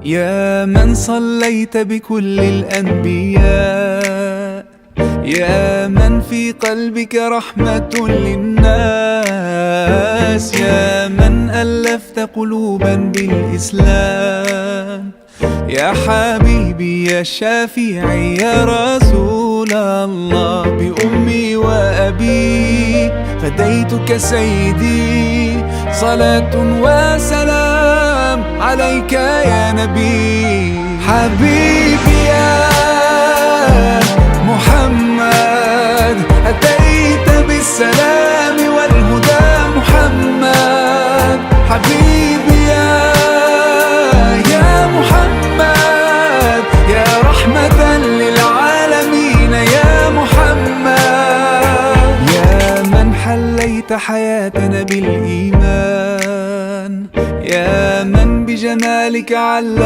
يا من صليت بكل الأنبياء، يا من في قلبك رحمة للناس، يا من ألفت قلوبا بالإسلام، يا حبيبي يا شافعي يا رسول الله، بأمي وأبي فديتك سيدي، صلاة وسلام عليك يا نبي. حبيبي يا محمد أتيت بالسلام والهدى محمد، حبيبي يا محمد يا رحمة للعالمين يا محمد، يا من حليت حياتنا بالإيمان، يا من بجمالك علم